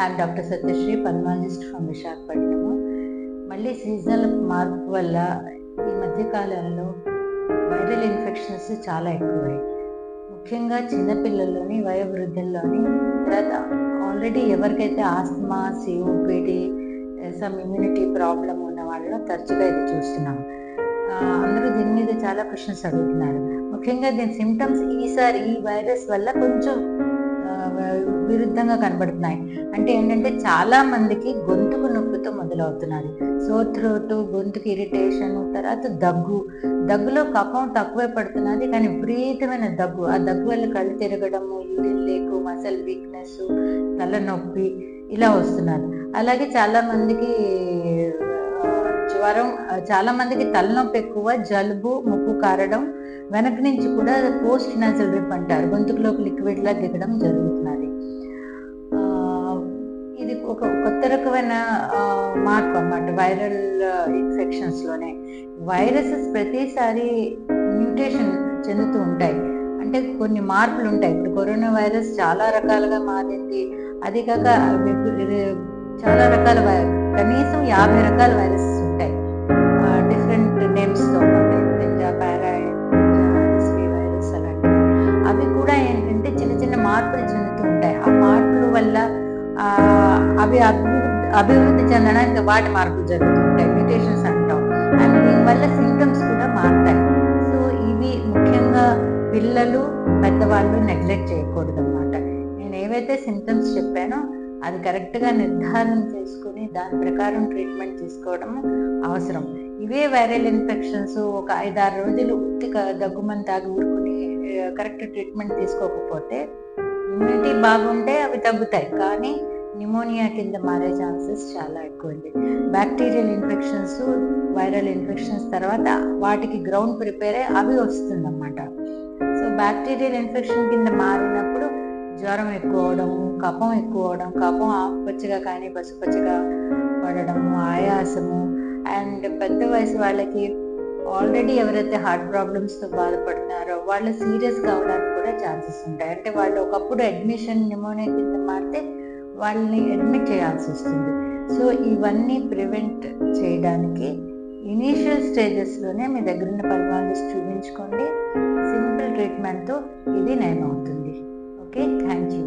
I'm doctor Satyasri, pulmonologist from Visakhapatnam. మళ్ళీ seasonal మార్పు వల్ల ఈ మధ్యకాలంలో వైరల్ ఇన్ఫెక్షన్స్ చాలా ఎక్కువయ్యాయి. ముఖ్యంగా చిన్నపిల్లల్లోని, వయోవృద్ధుల్లోని, తర్వాత ఆల్రెడీ ఎవరికైతే asthma, COPD, some immunity problem ఉన్న వాళ్ళలో తరచుగా ఇది చూస్తున్నాం. అందరూ దీని మీద చాలా క్వశ్చన్స్ అడుగుతున్నారు. ముఖ్యంగా దీని సిమ్టమ్స్ ఈసారి ఈ వైరస్ వల్ల కొంచెం విరుద్ధంగా కనబడుతున్నాయి. అంటే ఏంటంటే చాలా మందికి గొంతుకు నొప్పితో మొదలవుతున్నారు. సోర్ థ్రోట్, గొంతుకు ఇరిటేషన్, తర్వాత దగ్గులో కఫం తక్కువే పడుతున్నది, కానీ విపరీతమైన దగ్గు. ఆ దగ్గు వల్ల కళ్ళు తిరగడము, యూరిన్ లేకు, మసల్ వీక్నెస్, తలనొప్పి ఇలా వస్తున్నారు. అలాగే చాలా మందికి జ్వరం, చాలా మందికి తలనొప్పి ఎక్కువ, జలుబు, ముక్కు కారడం, వెనక నుంచి కూడా పోస్ట్ నాసల్ డ్రిప్ అంటారు, గొంతుకులోకి లిక్విడ్ లా దిగడం జరుగుతున్నది. ఇది ఒక కొత్త రకమైన మార్పు అన్నమాట వైరల్ ఇన్ఫెక్షన్స్ లోనే. వైరసెస్ ప్రతిసారి మ్యూటేషన్ చెందుతూ ఉంటాయి, అంటే కొన్ని మార్పులు ఉంటాయి. ఇప్పుడు కరోనా వైరస్ చాలా రకాలుగా మారింది. అది కాక చాలా రకాల కనీసం 50 రకాల వైరసెస్ ఉంటాయి, డిఫరెంట్ నేమ్స్తో ఉంటాయి. ఇన్ఫ్లుయెంజా, వైరస్ అలాంటివి. అవి కూడా ఏంటంటే చిన్న చిన్న మార్పులు చెందుతూ ఉంటాయి. ఆ మార్పుల వల్ల అవి అభివృద్ధి చెందడానికి వాటి మార్పులు జరుగుతూ ఉంటాయి, మ్యూటేషన్స్ అంటాం. అండ్ దీనివల్ల సిమ్టమ్స్ కూడా మారుతాయి. సో ఇవి ముఖ్యంగా పిల్లలు, పెద్దవాళ్ళు నెగ్లెక్ట్ చేయకూడదు అన్నమాట. నేను ఏవైతే సిమ్టమ్స్ చెప్పానో అది కరెక్ట్గా నిర్ధారణ చేసుకుని దాని ప్రకారం ట్రీట్మెంట్ తీసుకోవడం అవసరం. ఇవే వైరల్ ఇన్ఫెక్షన్స్ ఒక 5-6 రోజులు ఉత్తిగా దగ్గుమని తాగి ఊరుకుని కరెక్ట్ ట్రీట్మెంట్ తీసుకోకపోతే ఇమ్యూనిటీ బాగుంటే అవి తగ్గుతాయి, కానీ న్యూమోనియా కింద మారే ఛాన్సెస్ చాలా ఎక్కువ ఉంది. బ్యాక్టీరియల్ ఇన్ఫెక్షన్స్, వైరల్ ఇన్ఫెక్షన్స్ తర్వాత వాటికి గ్రౌండ్ ప్రిపేర్ అయ్యి అవి వస్తుందన్నమాట. సో బ్యాక్టీరియల్ ఇన్ఫెక్షన్ కింద మారినప్పుడు జ్వరం ఎక్కువ అవడము, కఫం ఎక్కువ అవడం, కఫం ఆకుపచ్చగా కానీ పసుపచ్చగా పడడము, ఆయాసము. అండ్ పెద్ద వయసు వాళ్ళకి ఆల్రెడీ ఎవరైతే హార్ట్ ప్రాబ్లమ్స్తో బాధపడుతున్నారో వాళ్ళు సీరియస్ కావడానికి కూడా ఛాన్సెస్ ఉంటాయి. అంటే వాళ్ళు ఒకప్పుడు అడ్మిషన్ న్యూమోనియా కింద మారితే వాళ్ళని అడ్మిట్ చేయాల్సి వస్తుంది. సో ఇవన్నీ ప్రివెంట్ చేయడానికి ఇనీషియల్ స్టేజెస్లోనే మీ దగ్గరున్న పల్మాలజిస్ట్ చూపించుకోండి. సింపుల్ ట్రీట్మెంట్తో ఇది నయం అవుతుంది. Okay, thank you.